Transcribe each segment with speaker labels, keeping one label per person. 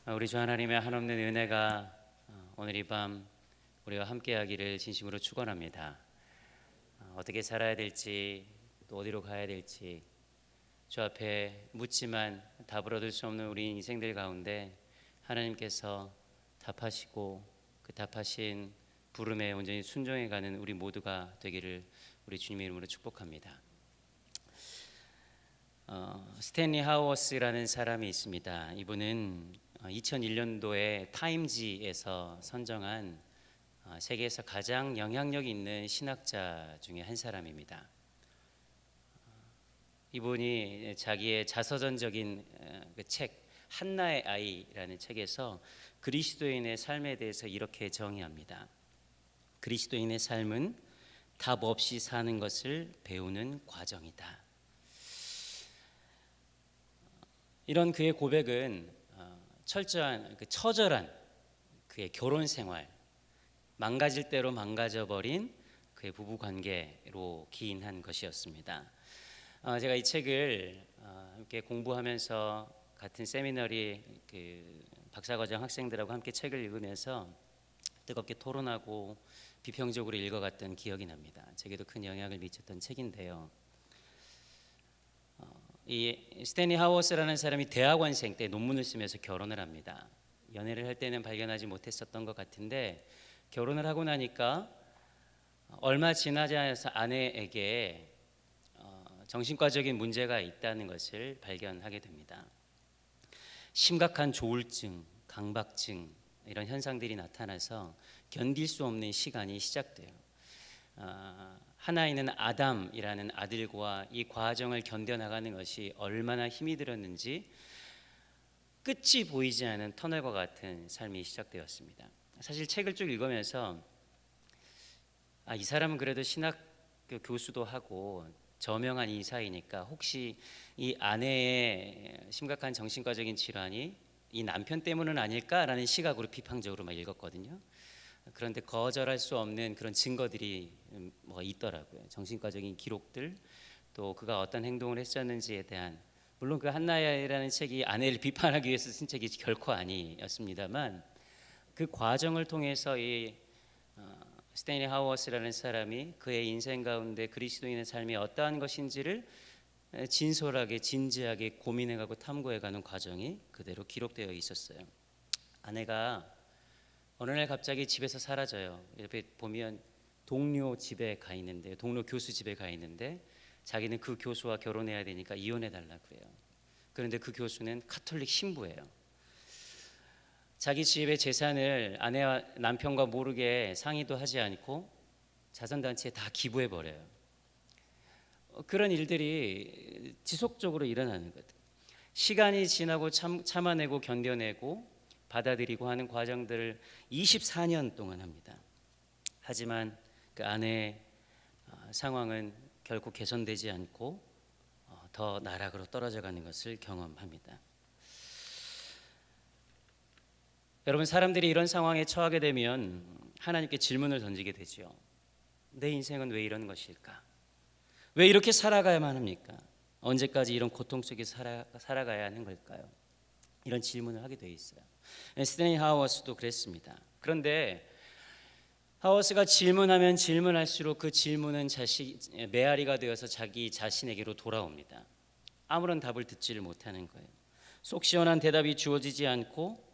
Speaker 1: 우리 주 하나님의 한없는 은혜가 오늘 이 밤 우리와 함께하기를 진심으로 축원합니다. 어떻게 살아야 될지 또 어디로 가야 될지 주 앞에 묻지만 답을 얻을 수 없는 우리 인생들 가운데 하나님께서 답하시고 그 답하신 부름에 온전히 순종해가는 우리 모두가 되기를 우리 주님의 이름으로 축복합니다. 스탠리 하워스라는 사람이 있습니다. 이분은 2001년도에 타임지에서 선정한 세계에서 가장 영향력 있는 신학자 중에 한 사람입니다. 이분이 자기의 자서전적인 그 책 한나의 아이라는 책에서 그리스도인의 삶에 대해서 이렇게 정의합니다. 그리스도인의 삶은 답 없이 사는 것을 배우는 과정이다. 이런 그의 고백은 철저한 처절한 그의 결혼 생활, 망가질 대로 망가져 버린 그의 부부 관계로 기인한 것이었습니다. 제가 이 책을 함께 공부하면서 같은 세미너리 그 박사과정 학생들하고 함께 책을 읽으면서 뜨겁게 토론하고 비평적으로 읽어갔던 기억이 납니다. 제게도 큰 영향을 미쳤던 책인데요. 이 스탠리 하워스라는 사람이 대학원생 때 논문을 쓰면서 결혼을 합니다. 연애를 할 때는 발견하지 못했었던 것 같은데 결혼을 하고 나니까 얼마 지나지 않아서 아내에게 정신과적인 문제가 있다는 것을 발견하게 됩니다. 심각한 조울증, 강박증 이런 현상들이 나타나서 견딜 수 없는 시간이 시작돼요. 하나 있는 아담이라는 아들과 이 과정을 견뎌나가는 것이 얼마나 힘이 들었는지 끝이 보이지 않은 터널과 같은 삶이 시작되었습니다. 사실 책을 쭉 읽으면서 이 사람은 그래도 신학 교수도 하고 저명한 인사이니까 혹시 이 아내의 심각한 정신과적인 질환이 이 남편 때문은 아닐까라는 시각으로 비판적으로 막 읽었거든요. 그런데 거절할 수 없는 그런 증거들이 뭐가 있더라고요. 정신과적인 기록들, 또 그가 어떤 행동을 했었는지에 대한, 물론 그 한나야라는 책이 아내를 비판하기 위해서 쓴 책이 결코 아니었습니다만 그 과정을 통해서 이 스탠리 하워스라는 사람이 그의 인생 가운데 그리스도인의 삶이 어떠한 것인지를 진솔하게 진지하게 고민해가고 탐구해가는 과정이 그대로 기록되어 있었어요. 아내가 어느 날 갑자기 집에서 사라져요. 옆에 보면 동료 집에 가 있는데, 동료 교수 집에 가 있는데 자기는 그 교수와 결혼해야 되니까 이혼해 달라고 그래요. 그런데 그 교수는 카톨릭 신부예요. 자기 집의 재산을 아내와 남편과 모르게 상의도 하지 않고 자선단체에 다 기부해 버려요. 그런 일들이 지속적으로 일어나는 거예요. 시간이 지나고 참아내고 견뎌내고 받아들이고 하는 과정들을 24년 동안 합니다. 하지만 그 아내의 상황은 결코 개선되지 않고 더 나락으로 떨어져가는 것을 경험합니다. 여러분, 사람들이 이런 상황에 처하게 되면 하나님께 질문을 던지게 되죠. 내 인생은 왜 이런 것일까? 왜 이렇게 살아가야만 합니까? 언제까지 이런 고통 속에 살아가야 하는 걸까요? 이런 질문을 하게 돼 있어요. 스탠리 하워스도 그랬습니다. 그런데 하워스가 질문하면 질문할수록 그 질문은 메아리가 되어서 자기 자신에게로 돌아옵니다. 아무런 답을 듣지를 못하는 거예요. 속 시원한 대답이 주어지지 않고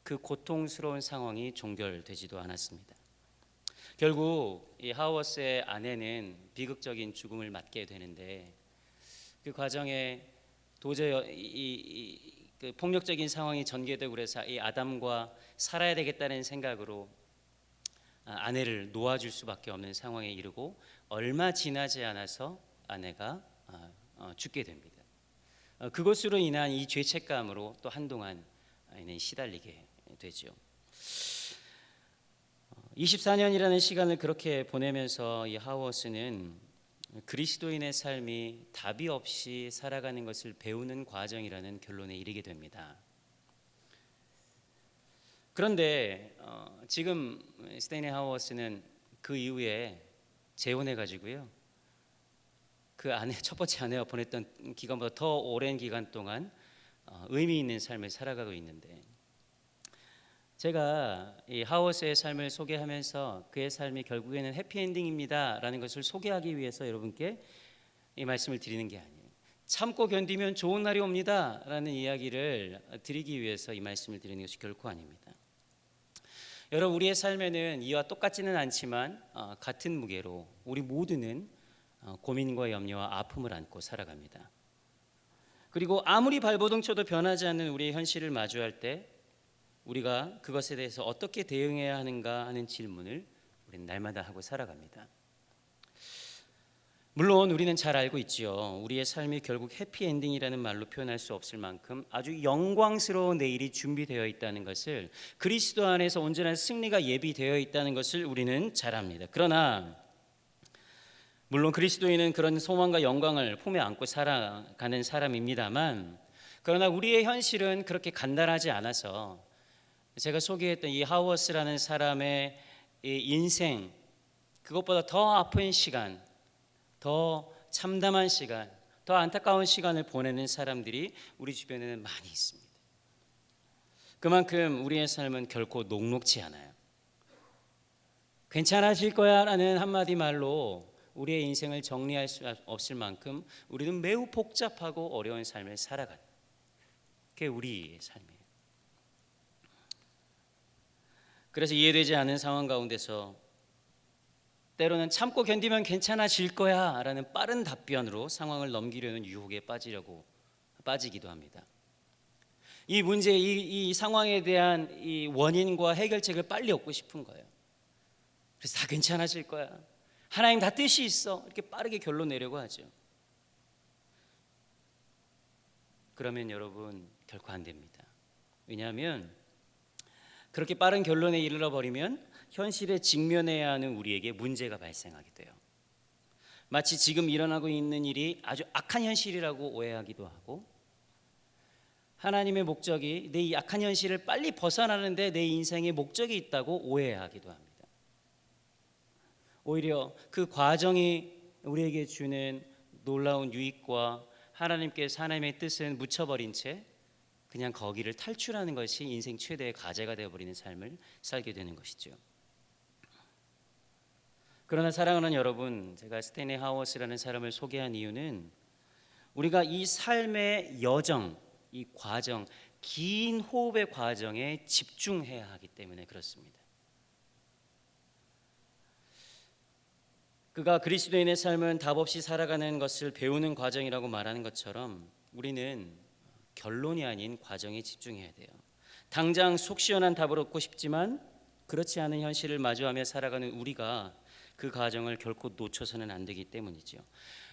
Speaker 1: 그 고통스러운 상황이 종결되지도 않았습니다. 결국 이 하워스의 아내는 비극적인 죽음을 맞게 되는데 그 과정에 도저히 그 폭력적인 상황이 전개되고 그래서 이 아담과 살아야 되겠다는 생각으로 아내를 놓아줄 수밖에 없는 상황에 이르고 얼마 지나지 않아서 아내가 죽게 됩니다. 그것으로 인한 이 죄책감으로 또 한동안 시달리게 되죠. 24년이라는 시간을 그렇게 보내면서 이 하워스는 그리스도인의 삶이 답이 없이 살아가는 것을 배우는 과정이라는 결론에 이르게 됩니다. 그런데 지금 스탠리 하워스는 그 이후에 재혼해 가지고요. 그 아내 첫 번째 아내와 보냈던 기간보다 더 오랜 기간 동안 의미 있는 삶을 살아가고 있는데 제가 이 하워스의 삶을 소개하면서 그의 삶이 결국에는 해피엔딩입니다라는 것을 소개하기 위해서 여러분께 이 말씀을 드리는 게 아니에요. 참고 견디면 좋은 날이 옵니다라는 이야기를 드리기 위해서 이 말씀을 드리는 것이 결코 아닙니다. 여러분, 우리의 삶에는 이와 똑같지는 않지만 같은 무게로 우리 모두는 고민과 염려와 아픔을 안고 살아갑니다. 그리고 아무리 발버둥 쳐도 변하지 않는 우리의 현실을 마주할 때 우리가 그것에 대해서 어떻게 대응해야 하는가 하는 질문을 우리는 날마다 하고 살아갑니다. 물론 우리는 잘 알고 있지요. 우리의 삶이 결국 해피엔딩이라는 말로 표현할 수 없을 만큼 아주 영광스러운 내일이 준비되어 있다는 것을, 그리스도 안에서 온전한 승리가 예비되어 있다는 것을 우리는 잘 압니다. 그러나 물론 그리스도인은 그런 소망과 영광을 품에 안고 살아가는 사람입니다만, 그러나 우리의 현실은 그렇게 간단하지 않아서 제가 소개했던 이 하워스라는 사람의 이 인생, 그것보다 더 아픈 시간, 더 참담한 시간, 더 안타까운 시간을 보내는 사람들이 우리 주변에는 많이 있습니다. 그만큼 우리의 삶은 결코 녹록지 않아요. 괜찮아질 거야 라는 한마디 말로 우리의 인생을 정리할 수 없을 만큼 우리는 매우 복잡하고 어려운 삶을 살아가는, 그게 우리의 삶이에요. 그래서 이해되지 않는 상황 가운데서 때로는 참고 견디면 괜찮아질 거야 라는 빠른 답변으로 상황을 넘기려는 유혹에 빠지기도 합니다. 이 문제, 이 상황에 대한 이 원인과 해결책을 빨리 얻고 싶은 거예요. 그래서 다 괜찮아질 거야, 하나님 다 뜻이 있어, 이렇게 빠르게 결론 내려고 하죠. 그러면 여러분 결코 안 됩니다. 왜냐하면 그렇게 빠른 결론에 이르러 버리면 현실에 직면해야 하는 우리에게 문제가 발생하게 돼요. 마치 지금 일어나고 있는 일이 아주 악한 현실이라고 오해하기도 하고, 하나님의 목적이 내 이 악한 현실을 빨리 벗어나는데 내 인생에 목적이 있다고 오해하기도 합니다. 오히려 그 과정이 우리에게 주는 놀라운 유익과 하나님의 뜻은 묻혀버린 채 그냥 거기를 탈출하는 것이 인생 최대의 과제가 되어버리는 삶을 살게 되는 것이죠. 그러나 사랑하는 여러분, 제가 스탠리 하워스라는 사람을 소개한 이유는 우리가 이 삶의 여정, 이 과정, 긴 호흡의 과정에 집중해야 하기 때문에 그렇습니다. 그가 그리스도인의 삶은 답 없이 살아가는 것을 배우는 과정이라고 말하는 것처럼 우리는 결론이 아닌 과정에 집중해야 돼요. 당장 속 시원한 답을 얻고 싶지만 그렇지 않은 현실을 마주하며 살아가는 우리가 그 과정을 결코 놓쳐서는 안 되기 때문이죠.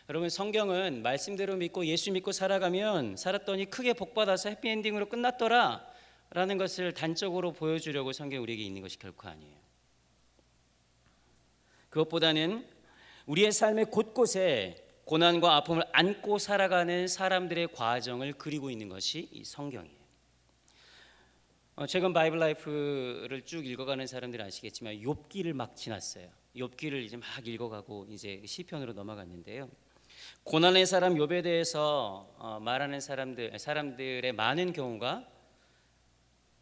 Speaker 1: 여러분, 성경은 말씀대로 믿고 예수 믿고 살았더니 크게 복받아서 해피엔딩으로 끝났더라 라는 것을 단적으로 보여주려고 성경이 우리에게 있는 것이 결코 아니에요. 그것보다는 우리의 삶의 곳곳에 고난과 아픔을 안고 살아가는 사람들의 과정을 그리고 있는 것이 이 성경이에요. 최근 바이블 라이프를 쭉 읽어가는 사람들은 아시겠지만 욥기를 막 지났어요. 욥기를 이제 막 읽어가고 이제 시편으로 넘어갔는데요. 고난의 사람 욥에 대해서 말하는 사람들의 많은 경우가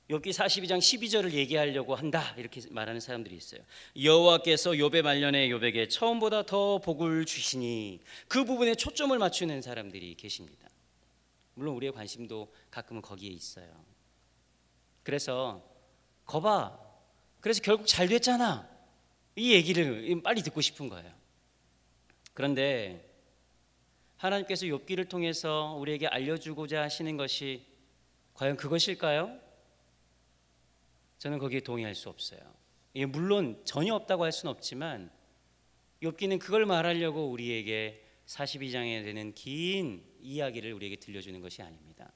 Speaker 1: 욥기 42장 12절을 얘기하려고 한다 이렇게 말하는 사람들이 있어요. 여호와께서 욥의 말년에 욥에게 처음보다 더 복을 주시니, 그 부분에 초점을 맞추는 사람들이 계십니다. 물론 우리의 관심도 가끔은 거기에 있어요. 그래서 거봐, 그래서 결국 잘 됐잖아, 이 얘기를 빨리 듣고 싶은 거예요. 그런데 하나님께서 욥기를 통해서 우리에게 알려주고자 하시는 것이 과연 그것일까요? 저는 거기에 동의할 수 없어요. 물론 전혀 없다고 할 수는 없지만 욥기는 그걸 말하려고 우리에게 42장에 되는 긴 이야기를 우리에게 들려주는 것이 아닙니다.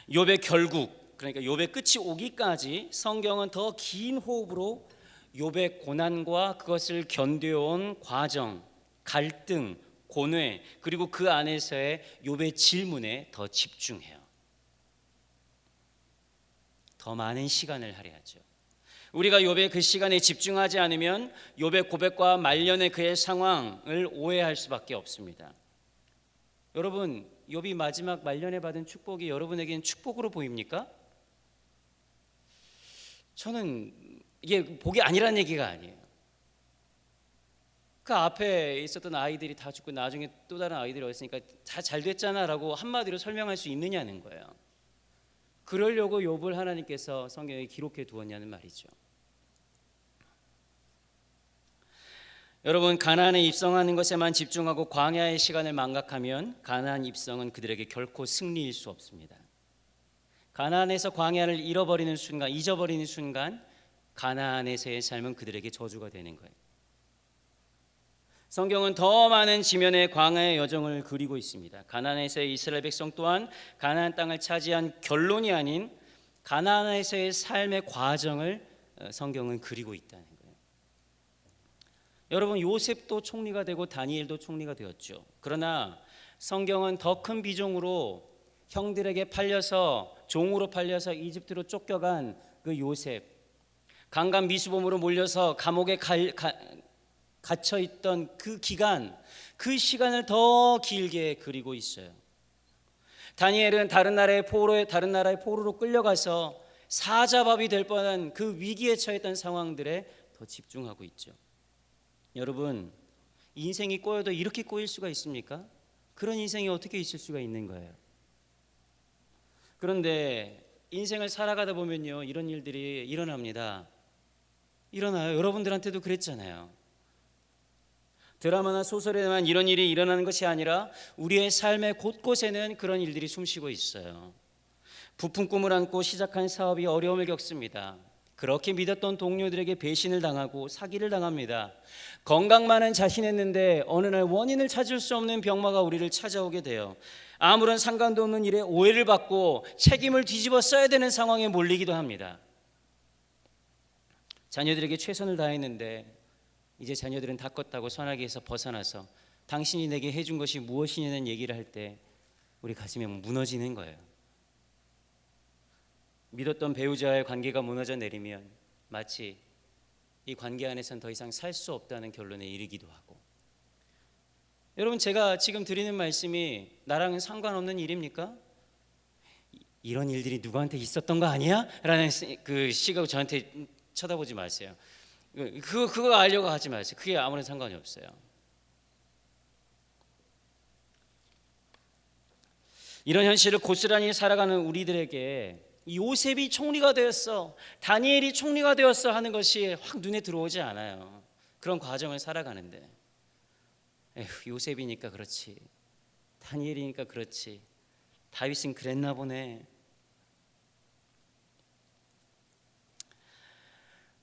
Speaker 1: 욥의 결국, 그러니까 욥의 끝이 오기까지 성경은 더 긴 호흡으로 욥의 고난과 그것을 견뎌온 과정, 갈등, 고뇌, 그리고 그 안에서의 욥의 질문에 더 집중해요. 더 많은 시간을 할애하죠. 우리가 욥의 그 시간에 집중하지 않으면 욥의 고백과 말년의 그의 상황을 오해할 수밖에 없습니다. 여러분, 욥이 마지막 말년에 받은 축복이 여러분에게는 축복으로 보입니까? 저는 이게 복이 아니라는 얘기가 아니에요. 그 앞에 있었던 아이들이 다 죽고 나중에 또 다른 아이들이 왔으니까 다 잘 됐잖아라고 한마디로 설명할 수 있느냐는 거예요. 그러려고 욥을 하나님께서 성경에 기록해 두었냐는 말이죠. 여러분, 가나안에 입성하는 것에만 집중하고 광야의 시간을 망각하면 가나안 입성은 그들에게 결코 승리일 수 없습니다. 가나안에서 광야를 잊어버리는 순간 가나안에서의 삶은 그들에게 저주가 되는 거예요. 성경은 더 많은 지면의 광야의 여정을 그리고 있습니다. 가나안에서의 이스라엘 백성 또한 가나안 땅을 차지한 결론이 아닌 가나안에서의 삶의 과정을 성경은 그리고 있다는 거예요. 여러분, 요셉도 총리가 되고 다니엘도 총리가 되었죠. 그러나 성경은 더 큰 비중으로 형들에게 팔려서 종으로 팔려서 이집트로 쫓겨간 그 요셉, 강간 미수범으로 몰려서 감옥에 갇혀 있던 그 기간, 그 시간을 더 길게 그리고 있어요. 다니엘은 다른 나라의 포로로 끌려가서 사자밥이 될 뻔한 그 위기에 처했던 상황들에 더 집중하고 있죠. 여러분, 인생이 꼬여도 이렇게 꼬일 수가 있습니까? 그런 인생이 어떻게 있을 수가 있는 거예요? 그런데 인생을 살아가다 보면요, 이런 일들이 일어납니다. 일어나요. 여러분들한테도 그랬잖아요. 드라마나 소설에만 이런 일이 일어나는 것이 아니라 우리의 삶의 곳곳에는 그런 일들이 숨쉬고 있어요. 부푼 꿈을 안고 시작한 사업이 어려움을 겪습니다. 그렇게 믿었던 동료들에게 배신을 당하고 사기를 당합니다. 건강만은 자신했는데 어느 날 원인을 찾을 수 없는 병마가 우리를 찾아오게 돼요. 아무런 상관도 없는 일에 오해를 받고 책임을 뒤집어 써야 되는 상황에 몰리기도 합니다. 자녀들에게 최선을 다했는데 이제 자녀들은 다 컸다고 선악에서 벗어나서 당신이 내게 해준 것이 무엇이냐는 얘기를 할 때 우리 가슴이 무너지는 거예요. 믿었던 배우자와의 관계가 무너져 내리면 마치 이 관계 안에선 더 이상 살 수 없다는 결론에 이르기도 하고. 여러분, 제가 지금 드리는 말씀이 나랑은 상관없는 일입니까? 이런 일들이 누구한테 있었던 거 아니야? 라는 그 시각으로 저한테 쳐다보지 마세요. 그거 알려고 하지 마세요. 그게 아무런 상관이 없어요. 이런 현실을 고스란히 살아가는 우리들에게 요셉이 총리가 되었어, 다니엘이 총리가 되었어 하는 것이 확 눈에 들어오지 않아요. 그런 과정을 살아가는데 요셉이니까 그렇지, 다니엘이니까 그렇지, 다윗은 그랬나 보네.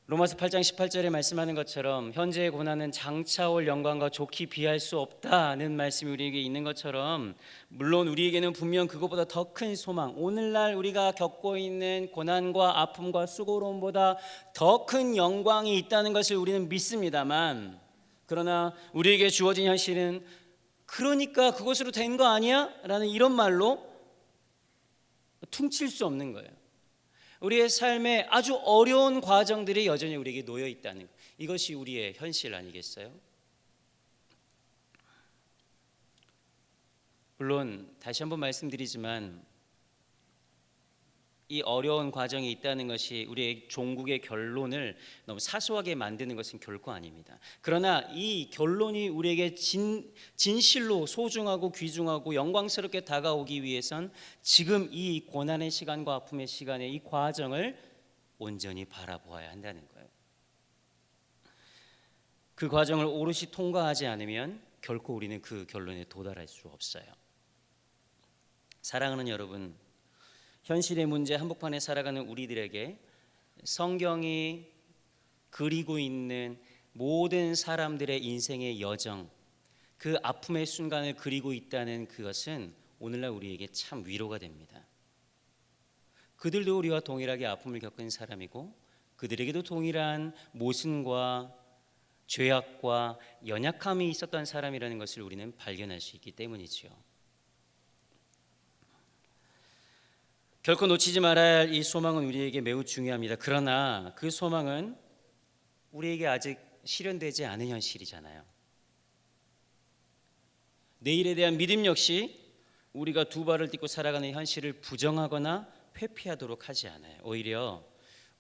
Speaker 1: 로마서 8장 18절에 말씀하는 것처럼 현재의 고난은 장차 올 영광과 좋게 비할 수 없다는 말씀이 우리에게 있는 것처럼, 물론 우리에게는 분명 그것보다 더 큰 소망, 오늘날 우리가 겪고 있는 고난과 아픔과 수고로움보다 더 큰 영광이 있다는 것을 우리는 믿습니다만, 그러나 우리에게 주어진 현실은 그러니까 그것으로 된 거 아니야? 라는 이런 말로 퉁칠 수 없는 거예요. 우리의 삶에 아주 어려운 과정들이 여전히 우리에게 놓여 있다는 것, 이것이 우리의 현실 아니겠어요? 물론 다시 한번 말씀드리지만 이 어려운 과정이 있다는 것이 우리의 종국의 결론을 너무 사소하게 만드는 것은 결코 아닙니다. 그러나 이 결론이 우리에게 진실로 소중하고 귀중하고 영광스럽게 다가오기 위해선 지금 이 고난의 시간과 아픔의 시간에 이 과정을 온전히 바라보아야 한다는 거예요. 그 과정을 오롯이 통과하지 않으면 결코 우리는 그 결론에 도달할 수 없어요. 사랑하는 여러분, 현실의 문제 한복판에 살아가는 우리들에게 성경이 그리고 있는 모든 사람들의 인생의 여정, 그 아픔의 순간을 그리고 있다는 그것은 오늘날 우리에게 참 위로가 됩니다. 그들도 우리와 동일하게 아픔을 겪은 사람이고 그들에게도 동일한 모순과 죄악과 연약함이 있었던 사람이라는 것을 우리는 발견할 수 있기 때문이지요. 결코 놓치지 말아야 할 이 소망은 우리에게 매우 중요합니다. 그러나 그 소망은 우리에게 아직 실현되지 않은 현실이잖아요. 내일에 대한 믿음 역시 우리가 두 발을 딛고 살아가는 현실을 부정하거나 회피하도록 하지 않아요. 오히려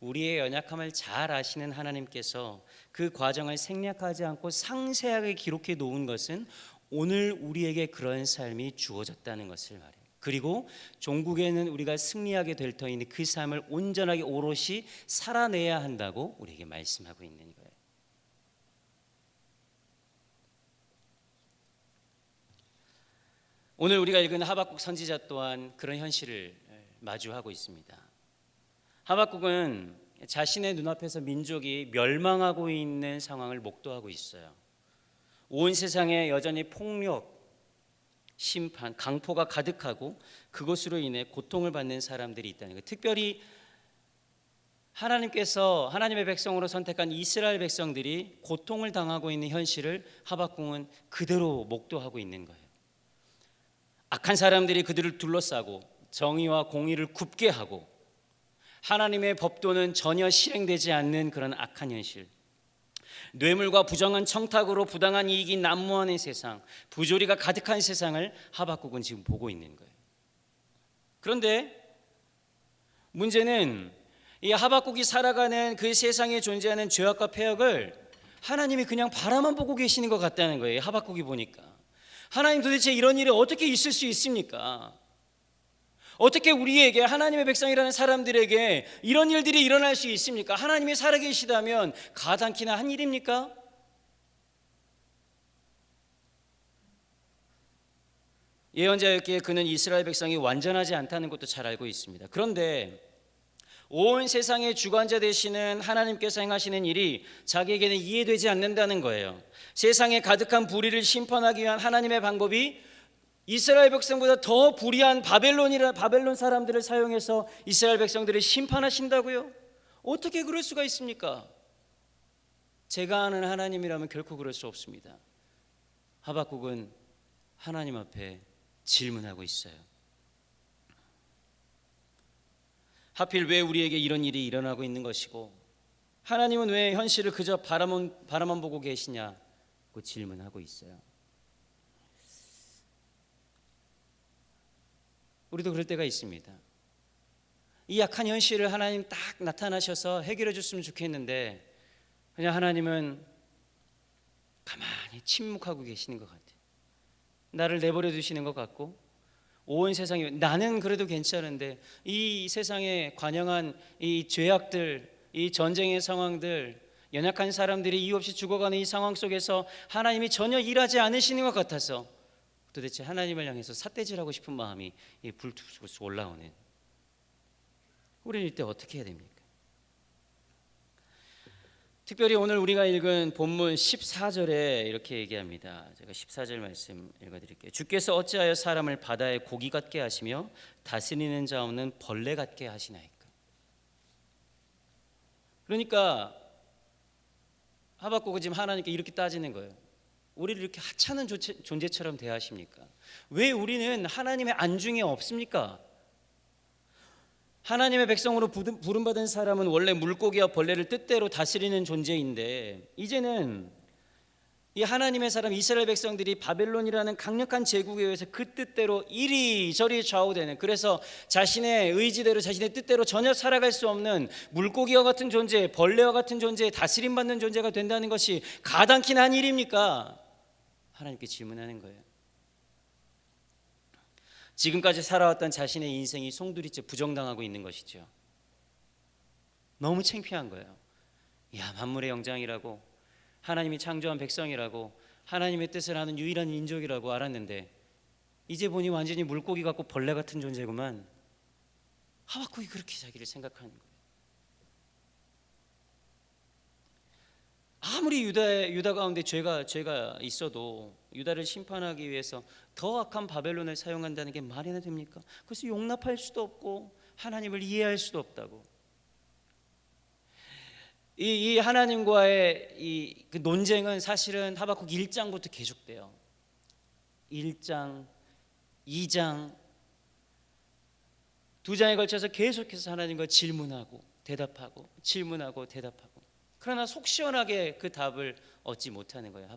Speaker 1: 우리의 연약함을 잘 아시는 하나님께서 그 과정을 생략하지 않고 상세하게 기록해 놓은 것은 오늘 우리에게 그런 삶이 주어졌다는 것을 말해요. 그리고 종국에는 우리가 승리하게 될 터이니 그 삶을 온전하게 오롯이 살아내야 한다고 우리에게 말씀하고 있는 거예요. 오늘 우리가 읽은 하박국 선지자 또한 그런 현실을 마주하고 있습니다. 하박국은 자신의 눈앞에서 민족이 멸망하고 있는 상황을 목도하고 있어요. 온 세상에 여전히 폭력, 심판, 강포가 가득하고 그것으로 인해 고통을 받는 사람들이 있다는 것. 특별히 하나님께서 하나님의 백성으로 선택한 이스라엘 백성들이 고통을 당하고 있는 현실을 하박국은 그대로 목도하고 있는 거예요. 악한 사람들이 그들을 둘러싸고 정의와 공의를 굽게 하고 하나님의 법도는 전혀 실행되지 않는 그런 악한 현실, 뇌물과 부정한 청탁으로 부당한 이익이 난무하는 세상, 부조리가 가득한 세상을 하박국은 지금 보고 있는 거예요. 그런데 문제는 이 하박국이 살아가는 그 세상에 존재하는 죄악과 폐역을 하나님이 그냥 바라만 보고 계시는 것 같다는 거예요. 하박국이 보니까 하나님, 도대체 이런 일이 어떻게 있을 수 있습니까? 어떻게 우리에게, 하나님의 백성이라는 사람들에게 이런 일들이 일어날 수 있습니까? 하나님이 살아계시다면 가당키나 한 일입니까? 예언자였기에 그는 이스라엘 백성이 완전하지 않다는 것도 잘 알고 있습니다. 그런데 온 세상의 주관자 되시는 하나님께서 행하시는 일이 자기에게는 이해되지 않는다는 거예요. 세상에 가득한 불의를 심판하기 위한 하나님의 방법이 이스라엘 백성보다 더 불의한 바벨론 사람들을 사용해서 이스라엘 백성들을 심판하신다고요? 어떻게 그럴 수가 있습니까? 제가 아는 하나님이라면 결코 그럴 수 없습니다. 하박국은 하나님 앞에 질문하고 있어요. 하필 왜 우리에게 이런 일이 일어나고 있는 것이고 하나님은 왜 현실을 그저 바라만 보고 계시냐고 질문하고 있어요. 우리도 그럴 때가 있습니다. 이 약한 현실을 하나님 딱 나타나셔서 해결해 줬으면 좋겠는데 그냥 하나님은 가만히 침묵하고 계시는 것 같아요. 나를 내버려 두시는 것 같고 온 세상이, 나는 그래도 괜찮은데 이 세상에 관영한 이 죄악들, 이 전쟁의 상황들, 연약한 사람들이 이유 없이 죽어가는 이 상황 속에서 하나님이 전혀 일하지 않으시는 것 같아서 도대체 하나님을 향해서 삿대질하고 싶은 마음이 불쑥 올라오는, 우리는 이때 어떻게 해야 됩니까? 특별히 오늘 우리가 읽은 본문 14절에 이렇게 얘기합니다. 제가 14절 말씀 읽어드릴게요. 주께서 어찌하여 사람을 바다의 고기 같게 하시며 다스리는 자 없는 벌레 같게 하시나이까. 그러니까 하박국은 지금 하나님께 이렇게 따지는 거예요. 우리를 이렇게 하찮은 존재처럼 대하십니까? 왜 우리는 하나님의 안중에 없습니까? 하나님의 백성으로 부름받은 사람은 원래 물고기와 벌레를 뜻대로 다스리는 존재인데 이제는 이 하나님의 사람 이스라엘 백성들이 바벨론이라는 강력한 제국에 의해서 그 뜻대로 이리저리 좌우되는, 그래서 자신의 의지대로 자신의 뜻대로 전혀 살아갈 수 없는 물고기와 같은 존재, 벌레와 같은 존재에 다스림받는 존재가 된다는 것이 가당키나 한 일입니까? 하나님께 질문하는 거예요. 지금까지 살아왔던 자신의 인생이 송두리째 부정당하고 있는 것이죠. 너무 창피한 거예요. 야, 만물의 영장이라고, 하나님이 창조한 백성이라고, 하나님의 뜻을 아는 유일한 민족이라고 알았는데 이제 보니 완전히 물고기 같고 벌레 같은 존재구만. 하박국이 그렇게 자기를 생각하는 거예요. 아무리 유다 가운데 죄가 있어도 유다를 심판하기 위해서 더 악한 바벨론을 사용한다는 게 말이나 됩니까? 그래서 용납할 수도 없고 하나님을 이해할 수도 없다고. 이 하나님과의 그 논쟁은 사실은 하박국 1장부터 계속돼요. 1장, 2장, 2장에 걸쳐서 계속해서 하나님과 질문하고 대답하고 질문하고 대답하고, 그러나 속 시원하게 그 답을 얻지 못하는 거예요.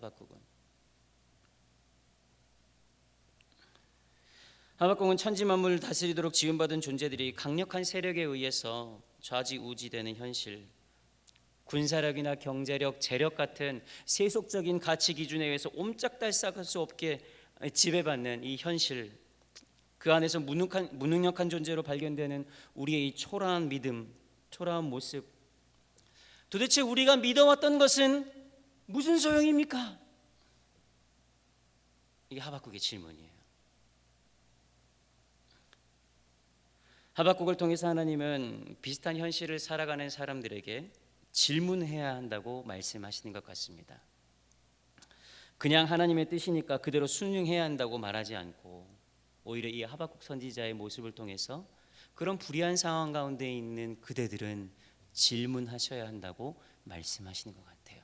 Speaker 1: 하박국은 천지 만물을 다스리도록 지음받은 존재들이 강력한 세력에 의해서 좌지우지되는 현실, 군사력이나 경제력, 재력 같은 세속적인 가치 기준에 의해서 옴짝달싹할 수 없게 지배받는 이 현실, 그 안에서 무능력한 존재로 발견되는 우리의 이 초라한 믿음, 초라한 모습, 도대체 우리가 믿어왔던 것은 무슨 소용입니까? 이게 하박국의 질문이에요. 하박국을 통해서 하나님은 비슷한 현실을 살아가는 사람들에게 질문해야 한다고 말씀하시는 것 같습니다. 그냥 하나님의 뜻이니까 그대로 순응해야 한다고 말하지 않고 오히려 이 하박국 선지자의 모습을 통해서 그런 불의한 상황 가운데 있는 그대들은 질문하셔야 한다고 말씀하시는 것 같아요.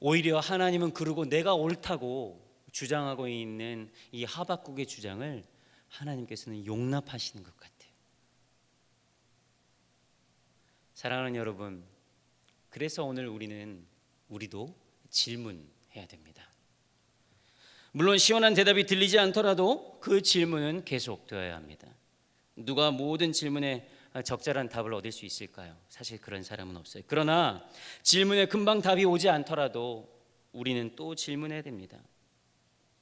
Speaker 1: 오히려 하나님은 그러고 내가 옳다고 주장하고 있는 이 하박국의 주장을 하나님께서는 용납하시는 것 같아요. 사랑하는 여러분, 그래서 오늘 우리도 질문해야 됩니다. 물론 시원한 대답이 들리지 않더라도 그 질문은 계속되어야 합니다. 누가 모든 질문에 적절한 답을 얻을 수 있을까요? 사실 그런 사람은 없어요. 그러나 질문에 금방 답이 오지 않더라도 우리는 또 질문해야 됩니다.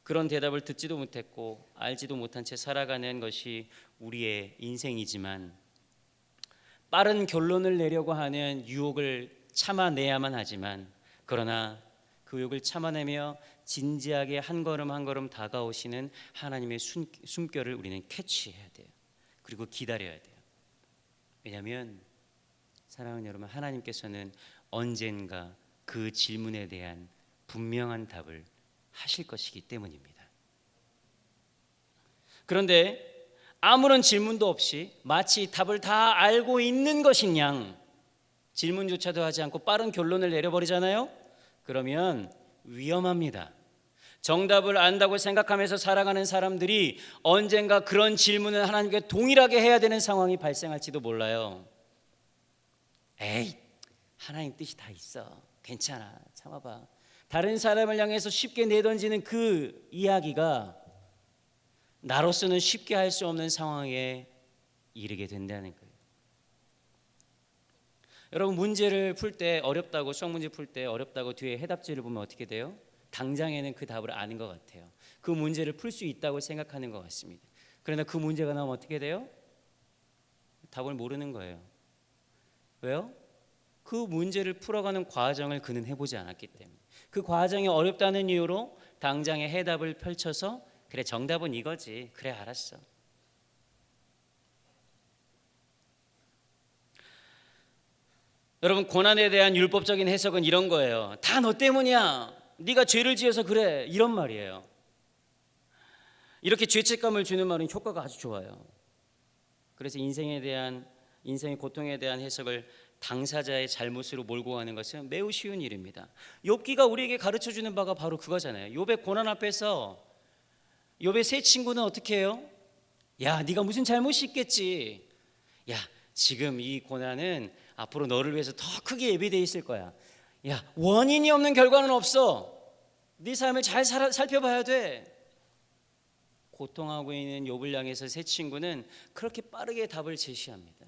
Speaker 1: 그런 대답을 듣지도 못했고 알지도 못한 채 살아가는 것이 우리의 인생이지만 빠른 결론을 내려고 하는 유혹을 참아내야만 하지만 그러나 그 유혹을 참아내며 진지하게 한 걸음 한 걸음 다가오시는 하나님의 숨결을 우리는 캐치해야 돼요. 그리고 기다려야 돼요. 왜냐하면 사랑하는 여러분, 하나님께서는 언젠가 그 질문에 대한 분명한 답을 하실 것이기 때문입니다. 그런데 아무런 질문도 없이 마치 답을 다 알고 있는 것인 양 질문조차도 하지 않고 빠른 결론을 내려버리잖아요. 그러면 위험합니다. 정답을 안다고 생각하면서 살아가는 사람들이 언젠가 그런 질문을 하나님께 동일하게 해야 되는 상황이 발생할지도 몰라요. 에이, 하나님 뜻이 다 있어. 괜찮아. 참아봐. 다른 사람을 향해서 쉽게 내던지는 그 이야기가 나로서는 쉽게 할 수 없는 상황에 이르게 된다는 거예요. 여러분, 문제를 풀 때 어렵다고, 수학 문제 풀 때 어렵다고 뒤에 해답지를 보면 어떻게 돼요? 당장에는 그 답을 아는 것 같아요. 그 문제를 풀 수 있다고 생각하는 것 같습니다. 그러나 그 문제가 나오면 어떻게 돼요? 답을 모르는 거예요. 왜요? 그 문제를 풀어가는 과정을 그는 해보지 않았기 때문에. 그 과정이 어렵다는 이유로 당장의 해답을 펼쳐서 그래, 정답은 이거지. 그래, 알았어. 여러분, 고난에 대한 율법적인 해석은 이런 거예요. 다 너 때문이야. 네가 죄를 지어서 그래. 이런 말이에요. 이렇게 죄책감을 주는 말은 효과가 아주 좋아요. 그래서 인생의 고통에 대한 해석을 당사자의 잘못으로 몰고 가는 것은 매우 쉬운 일입니다. 욥기가 우리에게 가르쳐주는 바가 바로 그거잖아요. 욥의 고난 앞에서 욥의 세 친구는 어떻게 해요? 야, 네가 무슨 잘못이 있겠지. 야, 지금 이 고난은 앞으로 너를 위해서 더 크게 예비되어 있을 거야. 야, 원인이 없는 결과는 없어. 네 삶을 잘 살펴봐야 돼. 고통하고 있는 욥을 향해서 세 친구는 그렇게 빠르게 답을 제시합니다.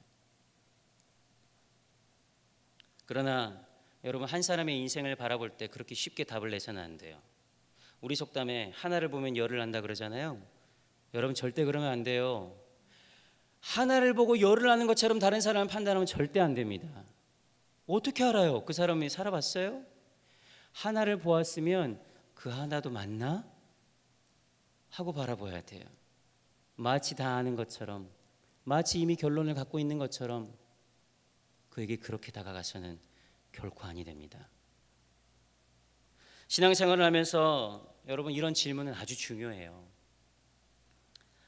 Speaker 1: 그러나 여러분, 한 사람의 인생을 바라볼 때 그렇게 쉽게 답을 내서는 안 돼요. 우리 속담에 하나를 보면 열을 안다 그러잖아요. 여러분, 절대 그러면 안 돼요. 하나를 보고 열을 아는 것처럼 다른 사람을 판단하면 절대 안 됩니다. 어떻게 알아요? 그 사람이 살아봤어요? 하나를 보았으면 그 하나도 맞나? 하고 바라봐야 돼요. 마치 다 아는 것처럼, 마치 이미 결론을 갖고 있는 것처럼 그에게 그렇게 다가가서는 결코 아니 됩니다. 신앙생활을 하면서 여러분, 이런 질문은 아주 중요해요.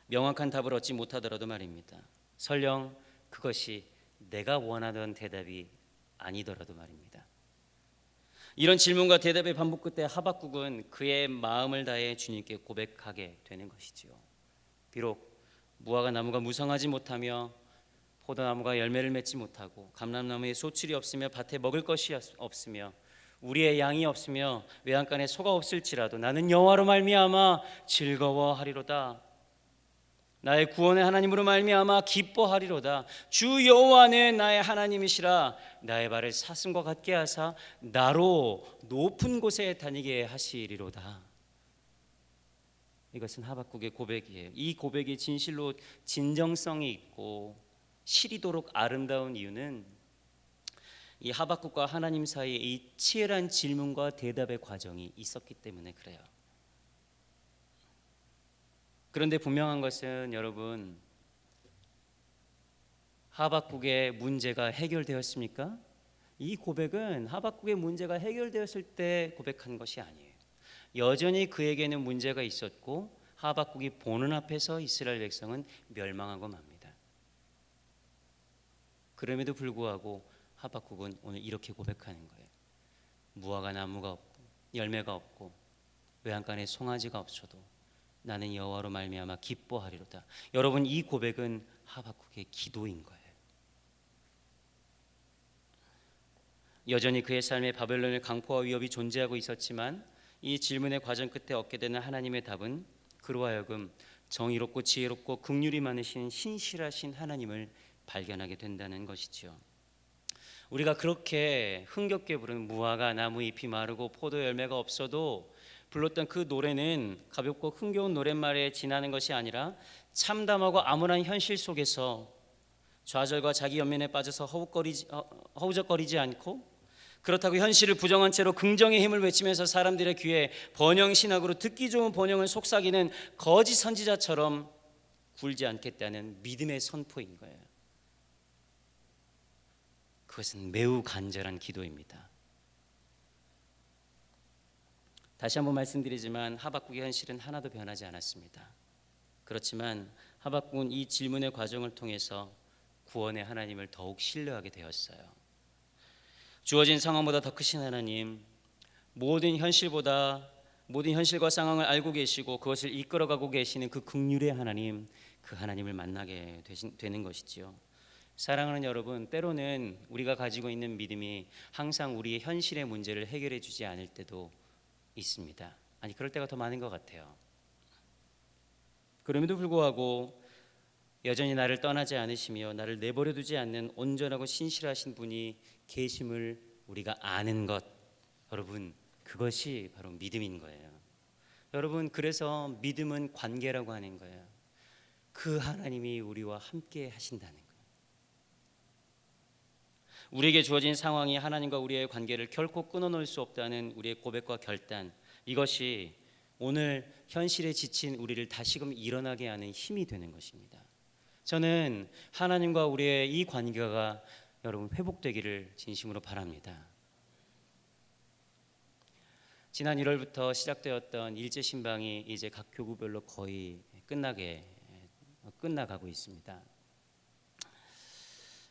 Speaker 1: 명확한 답을 얻지 못하더라도 말입니다. 설령 그것이 내가 원하던 대답이 아니더라도 말입니다. 이런 질문과 대답의 반복 끝에 하박국은 그의 마음을 다해 주님께 고백하게 되는 것이지요. 비록 무화과 나무가 무성하지 못하며 포도나무가 열매를 맺지 못하고 감람나무에 소출이 없으며 밭에 먹을 것이 없으며 우리의 양이 없으며 외양간에 소가 없을지라도 나는 여호와로 말미암아 즐거워하리로다. 나의 구원의 하나님으로 말미암아 기뻐하리로다. 주 여호와는 나의 하나님이시라. 나의 발을 사슴과 같게 하사 나로 높은 곳에 다니게 하시리로다. 이것은 하박국의 고백이에요. 이 고백이 진실로 진정성이 있고 시리도록 아름다운 이유는 이 하박국과 하나님 사이에 이 치열한 질문과 대답의 과정이 있었기 때문에 그래요. 그런데 분명한 것은 여러분, 하박국의 문제가 해결되었습니까? 이 고백은 하박국의 문제가 해결되었을 때 고백한 것이 아니에요. 여전히 그에게는 문제가 있었고 하박국이 보는 앞에서 이스라엘 백성은 멸망하고 맙니다. 그럼에도 불구하고 하박국은 오늘 이렇게 고백하는 거예요. 무화과 나무가 없고 열매가 없고 외양간에 송아지가 없어도 나는 여호와로 말미암아 기뻐하리로다. 여러분, 이 고백은 하박국의 기도인 거예요. 여전히 그의 삶에 바벨론의 강포와 위협이 존재하고 있었지만 이 질문의 과정 끝에 얻게 되는 하나님의 답은 그로 하여금 정의롭고 지혜롭고 긍휼이 많으신 신실하신 하나님을 발견하게 된다는 것이죠. 우리가 그렇게 흥겹게 부르는 무화과 나무 잎이 마르고 포도 열매가 없어도 불렀던 그 노래는 가볍고 흥겨운 노랫말에 지나는 것이 아니라 참담하고 암울한 현실 속에서 좌절과 자기 연민에 빠져서 허우적거리지 않고, 그렇다고 현실을 부정한 채로 긍정의 힘을 외치면서 사람들의 귀에 번영신학으로 듣기 좋은 번영을 속삭이는 거짓 선지자처럼 굴지 않겠다는 믿음의 선포인 거예요. 그것은 매우 간절한 기도입니다. 다시 한번 말씀드리지만 하박국의 현실은 하나도 변하지 않았습니다. 그렇지만 하박국은 이 질문의 과정을 통해서 구원의 하나님을 더욱 신뢰하게 되었어요. 주어진 상황보다 더 크신 하나님, 모든 현실과 상황을 알고 계시고 그것을 이끌어가고 계시는 그 긍휼의 하나님, 그 하나님을 만나게 되는 것이지요. 사랑하는 여러분, 때로는 우리가 가지고 있는 믿음이 항상 우리의 현실의 문제를 해결해 주지 않을 때도 있습니다. 아니, 그럴 때가 더 많은 것 같아요. 그럼에도 불구하고 여전히 나를 떠나지 않으시며 나를 내버려 두지 않는 온전하고 신실하신 분이 계심을 우리가 아는 것, 여러분, 그것이 바로 믿음인 거예요. 여러분, 그래서 믿음은 관계라고 하는 거예요. 그 하나님이 우리와 함께 하신다는 거예요. 우리에게 주어진 상황이 하나님과 우리의 관계를 결코 끊어놓을 수 없다는 우리의 고백과 결단, 이것이 오늘 현실에 지친 우리를 다시금 일어나게 하는 힘이 되는 것입니다. 저는 하나님과 우리의 이 관계가 여러분 회복되기를 진심으로 바랍니다. 지난 1월부터 시작되었던 일제 신방이 이제 각 교구별로 거의 끝나가고 있습니다.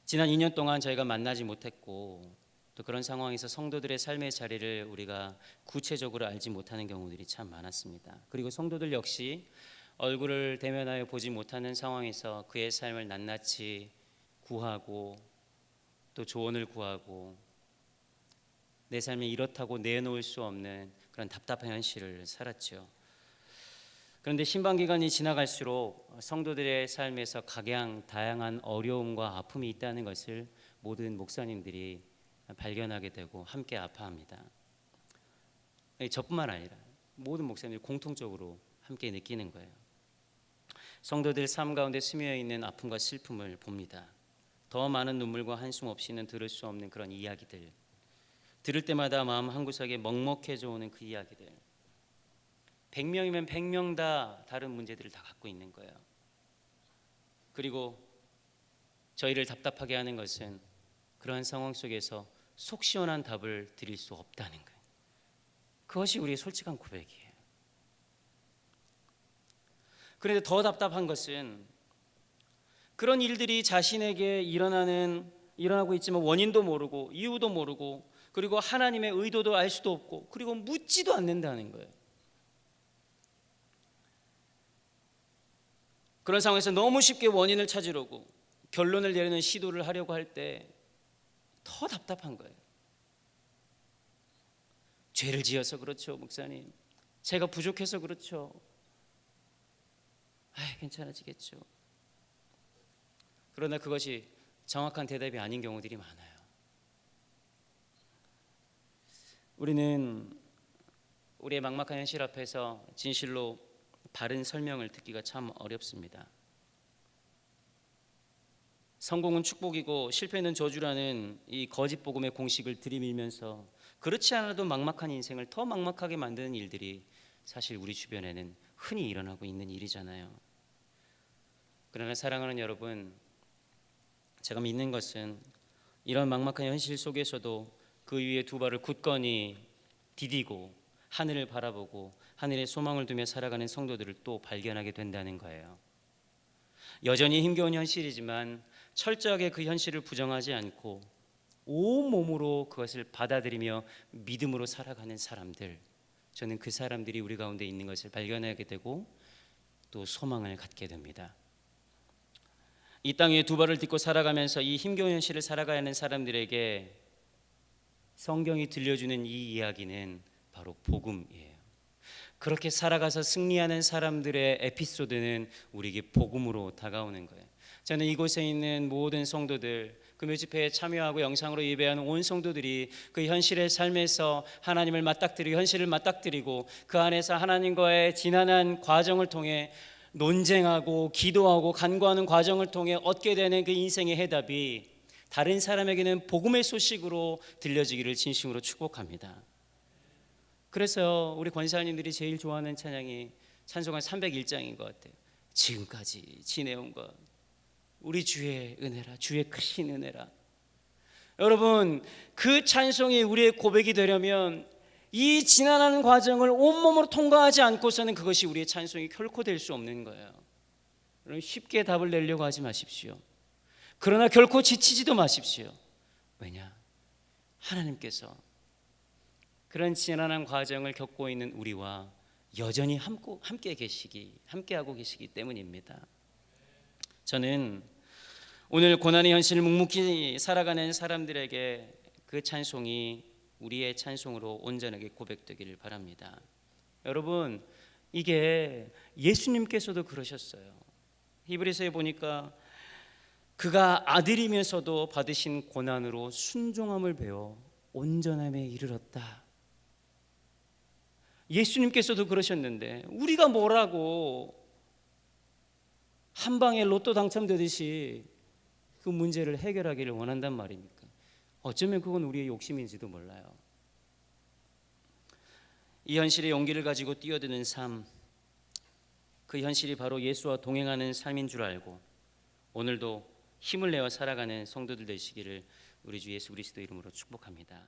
Speaker 1: 지난 2년 동안 저희가 만나지 못했고 또 그런 상황에서 성도들의 삶의 자리를 우리가 구체적으로 알지 못하는 경우들이 참 많았습니다. 그리고 성도들 역시 얼굴을 대면하여 보지 못하는 상황에서 그의 삶을 낱낱이 구하고 또 조언을 구하고 내 삶이 이렇다고 내놓을 수 없는 그런 답답한 현실을 살았죠. 그런데 신방기간이 지나갈수록 성도들의 삶에서 각양 다양한 어려움과 아픔이 있다는 것을 모든 목사님들이 발견하게 되고 함께 아파합니다. 저뿐만 아니라 모든 목사님들이 공통적으로 함께 느끼는 거예요. 성도들 삶 가운데 스며 있는 아픔과 슬픔을 봅니다. 더 많은 눈물과 한숨 없이는 들을 수 없는 그런 이야기들, 들을 때마다 마음 한구석에 먹먹해져 오는 그 이야기들, 100명이면 100명 다 다른 문제들을 다 갖고 있는 거예요. 그리고 저희를 답답하게 하는 것은 그러한 상황 속에서 속 시원한 답을 드릴 수 없다는 거예요. 그것이 우리의 솔직한 고백이에요. 그런데 더 답답한 것은 그런 일들이 자신에게 일어나고 있지만 원인도 모르고 이유도 모르고 그리고 하나님의 의도도 알 수도 없고 그리고 묻지도 않는다는 거예요. 그런 상황에서 너무 쉽게 원인을 찾으려고 결론을 내리는 시도를 하려고 할 때 더 답답한 거예요. 죄를 지어서 그렇죠, 목사님. 제가 부족해서 그렇죠. 괜찮아지겠죠. 그러나 그것이 정확한 대답이 아닌 경우들이 많아요. 우리는 우리의 막막한 현실 앞에서 진실로 바른 설명을 듣기가 참 어렵습니다. 성공은 축복이고 실패는 저주라는 이 거짓 복음의 공식을 들이밀면서 그렇지 않아도 막막한 인생을 더 막막하게 만드는 일들이 사실 우리 주변에는 흔히 일어나고 있는 일이잖아요. 그러나 사랑하는 여러분, 제가 믿는 것은 이런 막막한 현실 속에서도 그 위에 두 발을 굳건히 디디고 하늘을 바라보고 하늘에 소망을 두며 살아가는 성도들을 또 발견하게 된다는 거예요. 여전히 힘겨운 현실이지만 철저하게 그 현실을 부정하지 않고 온몸으로 그것을 받아들이며 믿음으로 살아가는 사람들, 저는 그 사람들이 우리 가운데 있는 것을 발견하게 되고 또 소망을 갖게 됩니다. 이 땅에 두 발을 딛고 살아가면서 이 힘겨운 현실을 살아가야 하는 사람들에게 성경이 들려주는 이 이야기는 바로 복음이에요. 그렇게 살아가서 승리하는 사람들의 에피소드는 우리에게 복음으로 다가오는 거예요. 저는 이곳에 있는 모든 성도들, 금요 집회에 참여하고 영상으로 예배하는 온 성도들이 그 현실의 삶에서 하나님을 맞닥뜨리고 현실을 맞닥뜨리고 그 안에서 하나님과의 지난한 과정을 통해 논쟁하고 기도하고 간구하는 과정을 통해 얻게 되는 그 인생의 해답이 다른 사람에게는 복음의 소식으로 들려지기를 진심으로 축복합니다. 그래서 우리 권사님들이 제일 좋아하는 찬양이 찬송가 301장인 것 같아요. 지금까지 지내온 것 우리 주의 은혜라, 주의 크신 은혜라. 여러분, 그 찬송이 우리의 고백이 되려면 이 지난한 과정을 온몸으로 통과하지 않고서는 그것이 우리의 찬송이 결코 될 수 없는 거예요. 여러분, 쉽게 답을 내려고 하지 마십시오. 그러나 결코 지치지도 마십시오. 왜냐? 하나님께서 그런 지난한 과정을 겪고 있는 우리와 여전히 함께하고 계시기 때문입니다. 저는 오늘 고난의 현실을 묵묵히 살아가는 사람들에게 그 찬송이 우리의 찬송으로 온전하게 고백되기를 바랍니다. 여러분, 이게 예수님께서도 그러셨어요. 히브리서에 보니까 그가 아들이면서도 받으신 고난으로 순종함을 배워 온전함에 이르렀다. 예수님께서도 그러셨는데 우리가 뭐라고 한 방에 로또 당첨되듯이 그 문제를 해결하기를 원한단 말입니까? 어쩌면 그건 우리의 욕심인지도 몰라요. 이 현실의 용기를 가지고 뛰어드는 삶, 그 현실이 바로 예수와 동행하는 삶인 줄 알고 오늘도 힘을 내어 살아가는 성도들 되시기를 우리 주 예수 그리스도 이름으로 축복합니다.